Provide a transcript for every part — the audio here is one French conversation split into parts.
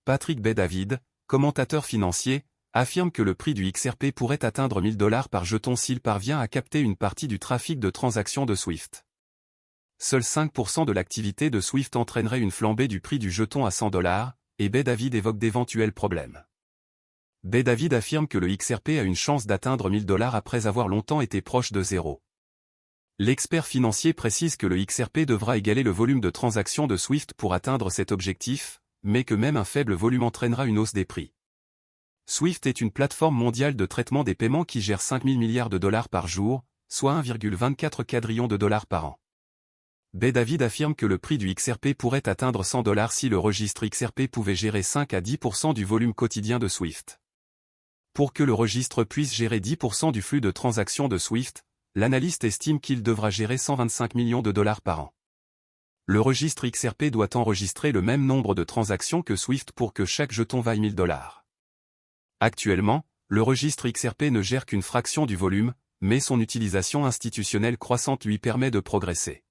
Patrick Bet-David, commentateur financier, affirme que le prix du XRP pourrait atteindre 1000 $ par jeton s'il parvient à capter une partie du trafic de transactions de Swift. Seuls 5% de l'activité de Swift entraînerait une flambée du prix du jeton à 100 $, et Bet-David évoque d'éventuels problèmes. Bet-David affirme que le XRP a une chance d'atteindre 1000 $ après avoir longtemps été proche de zéro. L'expert financier précise que le XRP devra égaler le volume de transactions de Swift pour atteindre cet objectif, mais que même un faible volume entraînera une hausse des prix. Swift est une plateforme mondiale de traitement des paiements qui gère 5 000 milliards de dollars par jour, soit 1,24 quadrillion de dollars par an. Bet-David affirme que le prix du XRP pourrait atteindre 100 $ si le registre XRP pouvait gérer 5 à 10% du volume quotidien de Swift. Pour que le registre puisse gérer 10% du flux de transactions de Swift, l'analyste estime qu'il devra gérer 125 millions de dollars par an. Le registre XRP doit enregistrer le même nombre de transactions que Swift pour que chaque jeton vaille 1000 $. Actuellement, le registre XRP ne gère qu'une fraction du volume, mais son utilisation institutionnelle croissante lui permet de progresser.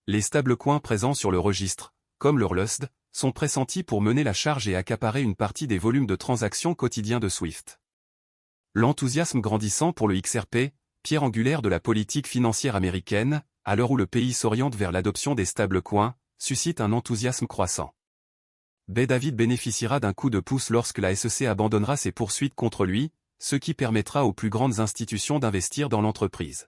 Les stablecoins présents sur le registre, comme le RLUSD, sont pressentis pour mener la charge et accaparer une partie des volumes de transactions quotidiens de Swift. L'enthousiasme grandissant pour le XRP, pierre angulaire de la politique financière américaine, à l'heure où le pays s'oriente vers l'adoption des stablecoins, suscite un enthousiasme croissant. Bet-David bénéficiera d'un coup de pouce lorsque la SEC abandonnera ses poursuites contre lui, ce qui permettra aux plus grandes institutions d'investir dans l'entreprise.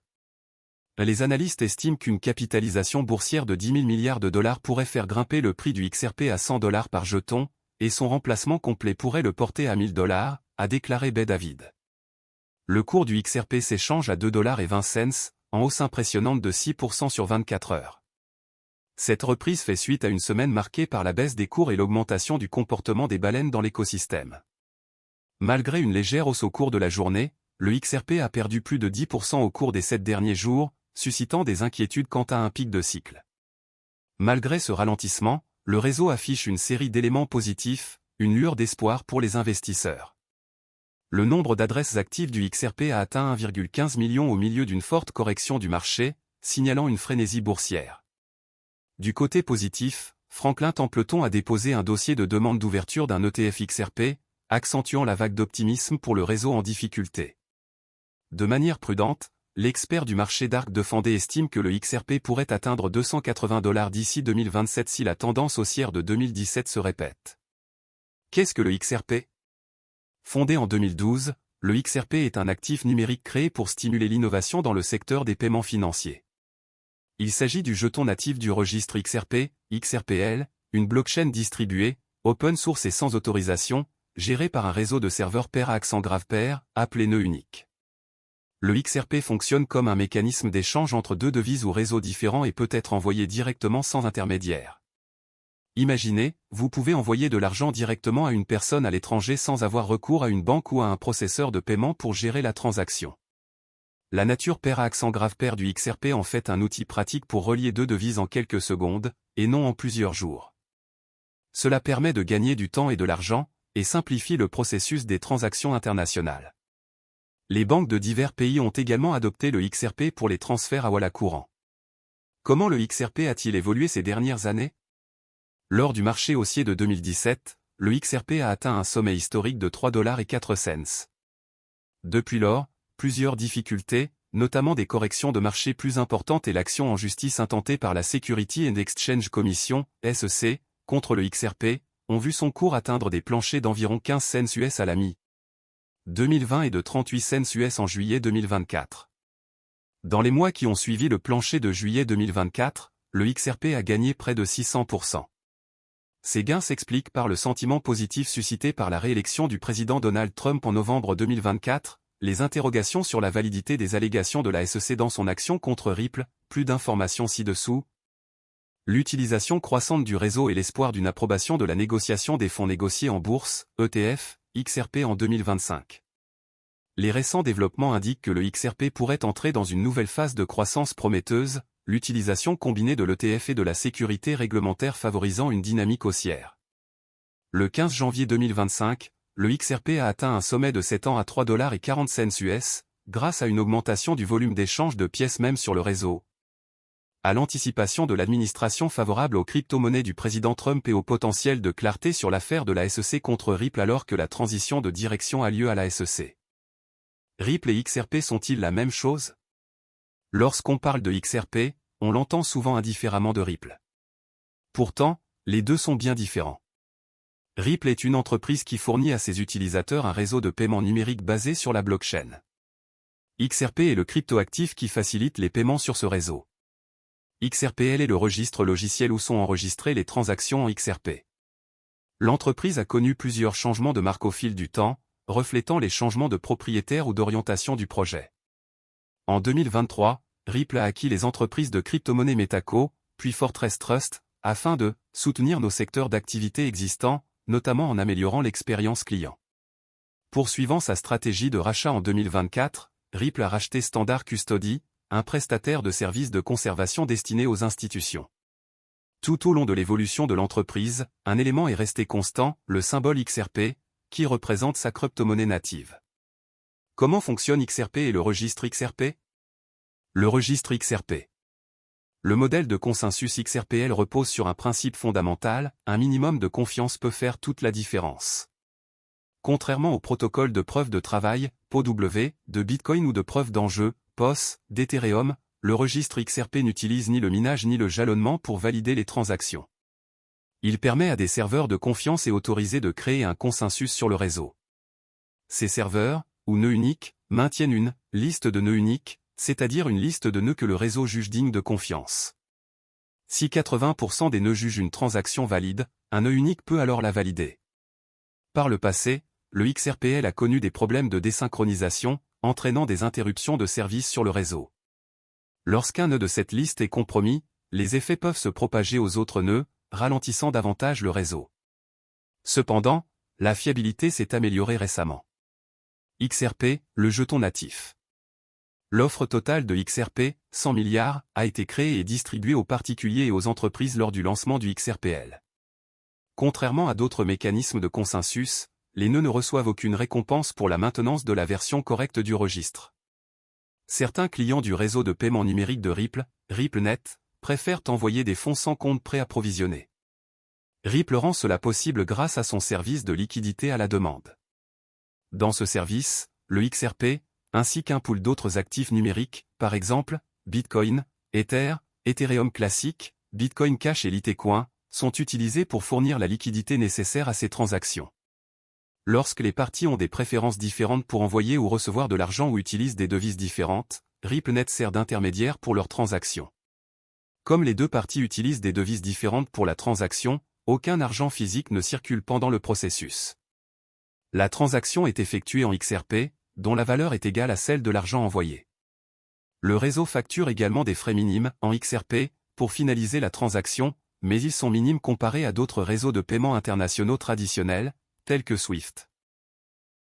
Les analystes estiment qu'une capitalisation boursière de 10 000 milliards de dollars pourrait faire grimper le prix du XRP à 100 $ par jeton, et son remplacement complet pourrait le porter à 1000 $, a déclaré Bet-David. Le cours du XRP s'échange à 2,20 $, en hausse impressionnante de 6% sur 24 heures. Cette reprise fait suite à une semaine marquée par la baisse des cours et l'augmentation du comportement des baleines dans l'écosystème. Malgré une légère hausse au cours de la journée, le XRP a perdu plus de 10% au cours des 7 derniers jours, suscitant des inquiétudes quant à un pic de cycle. Malgré ce ralentissement, le réseau affiche une série d'éléments positifs, une lueur d'espoir pour les investisseurs. Le nombre d'adresses actives du XRP a atteint 1,15 million au milieu d'une forte correction du marché, signalant une frénésie boursière. Du côté positif, Franklin Templeton a déposé un dossier de demande d'ouverture d'un ETF XRP, accentuant la vague d'optimisme pour le réseau en difficulté. De manière prudente, l'expert du marché d'Arc Defendé estime que le XRP pourrait atteindre 280 $ d'ici 2027 si la tendance haussière de 2017 se répète. Qu'est-ce que le XRP ? Fondé en 2012, le XRP est un actif numérique créé pour stimuler l'innovation dans le secteur des paiements financiers. Il s'agit du jeton natif du registre XRP, XRPL, une blockchain distribuée, open source et sans autorisation, gérée par un réseau de serveurs pair à accent grave pair, appelé nœud unique. Le XRP fonctionne comme un mécanisme d'échange entre deux devises ou réseaux différents et peut être envoyé directement sans intermédiaire. Imaginez, vous pouvez envoyer de l'argent directement à une personne à l'étranger sans avoir recours à une banque ou à un processeur de paiement pour gérer la transaction. La nature pair à accent grave pair du XRP en fait un outil pratique pour relier deux devises en quelques secondes, et non en plusieurs jours. Cela permet de gagner du temps et de l'argent, et simplifie le processus des transactions internationales. Les banques de divers pays ont également adopté le XRP pour les transferts à wallet courant. Comment le XRP a-t-il évolué ces dernières années ? Lors du marché haussier de 2017, le XRP a atteint un sommet historique de 3,04 $. Depuis lors, plusieurs difficultés, notamment des corrections de marché plus importantes et l'action en justice intentée par la Security and Exchange Commission, SEC, contre le XRP, ont vu son cours atteindre des planchers d'environ 15 cents US à la mi-2020 et de 38 cents US en juillet 2024. Dans les mois qui ont suivi le plancher de juillet 2024, le XRP a gagné près de 600%. Ces gains s'expliquent par le sentiment positif suscité par la réélection du président Donald Trump en novembre 2024, les interrogations sur la validité des allégations de la SEC dans son action contre Ripple, plus d'informations ci-dessous. L'utilisation croissante du réseau et l'espoir d'une approbation de la négociation des fonds négociés en bourse, ETF, XRP en 2025. Les récents développements indiquent que le XRP pourrait entrer dans une nouvelle phase de croissance prometteuse, l'utilisation combinée de l'ETF et de la sécurité réglementaire favorisant une dynamique haussière. Le 15 janvier 2025, le XRP a atteint un sommet de 7 ans à 3,40 $ US, grâce à une augmentation du volume d'échange de pièces même sur le réseau. À l'anticipation de l'administration favorable aux crypto-monnaies du président Trump et au potentiel de clarté sur l'affaire de la SEC contre Ripple alors que la transition de direction a lieu à la SEC. Ripple et XRP sont-ils la même chose? Lorsqu'on parle de XRP, on l'entend souvent indifféremment de Ripple. Pourtant, les deux sont bien différents. Ripple est une entreprise qui fournit à ses utilisateurs un réseau de paiement numérique basé sur la blockchain. XRP est le cryptoactif qui facilite les paiements sur ce réseau. XRPL est le registre logiciel où sont enregistrées les transactions en XRP. L'entreprise a connu plusieurs changements de marque au fil du temps, reflétant les changements de propriétaire ou d'orientation du projet. En 2023, Ripple a acquis les entreprises de crypto-monnaie Metaco, puis Fortress Trust, afin de soutenir nos secteurs d'activité existants, notamment en améliorant l'expérience client. Poursuivant sa stratégie de rachat en 2024, Ripple a racheté Standard Custody, un prestataire de services de conservation destiné aux institutions. Tout au long de l'évolution de l'entreprise, un élément est resté constant, le symbole XRP, qui représente sa crypto-monnaie native. Comment fonctionne XRP et le registre XRP? Le registre XRP. Le modèle de consensus XRPL repose sur un principe fondamental, un minimum de confiance peut faire toute la différence. Contrairement au protocole de preuve de travail, POW, de Bitcoin ou de preuve d'enjeu, POS, d'Ethereum, le registre XRP n'utilise ni le minage ni le jalonnement pour valider les transactions. Il permet à des serveurs de confiance et autorisés de créer un consensus sur le réseau. Ces serveurs, ou nœuds uniques, maintiennent une liste de nœuds uniques, c'est-à-dire une liste de nœuds que le réseau juge digne de confiance. Si 80% des nœuds jugent une transaction valide, un nœud unique peut alors la valider. Par le passé, le XRPL a connu des problèmes de désynchronisation, entraînant des interruptions de service sur le réseau. Lorsqu'un nœud de cette liste est compromis, les effets peuvent se propager aux autres nœuds, ralentissant davantage le réseau. Cependant, la fiabilité s'est améliorée récemment. XRP, le jeton natif. L'offre totale de XRP, 100 milliards, a été créée et distribuée aux particuliers et aux entreprises lors du lancement du XRPL. Contrairement à d'autres mécanismes de consensus, les nœuds ne reçoivent aucune récompense pour la maintenance de la version correcte du registre. Certains clients du réseau de paiement numérique de Ripple, RippleNet, préfèrent envoyer des fonds sans compte préapprovisionné. Ripple rend cela possible grâce à son service de liquidité à la demande. Dans ce service, le XRP, ainsi qu'un pool d'autres actifs numériques, par exemple, Bitcoin, Ether, Ethereum classique, Bitcoin Cash et Litecoin, sont utilisés pour fournir la liquidité nécessaire à ces transactions. Lorsque les parties ont des préférences différentes pour envoyer ou recevoir de l'argent ou utilisent des devises différentes, RippleNet sert d'intermédiaire pour leurs transactions. Comme les deux parties utilisent des devises différentes pour la transaction, aucun argent physique ne circule pendant le processus. La transaction est effectuée en XRP, dont la valeur est égale à celle de l'argent envoyé. Le réseau facture également des frais minimes, en XRP, pour finaliser la transaction, mais ils sont minimes comparés à d'autres réseaux de paiement internationaux traditionnels, tels que SWIFT.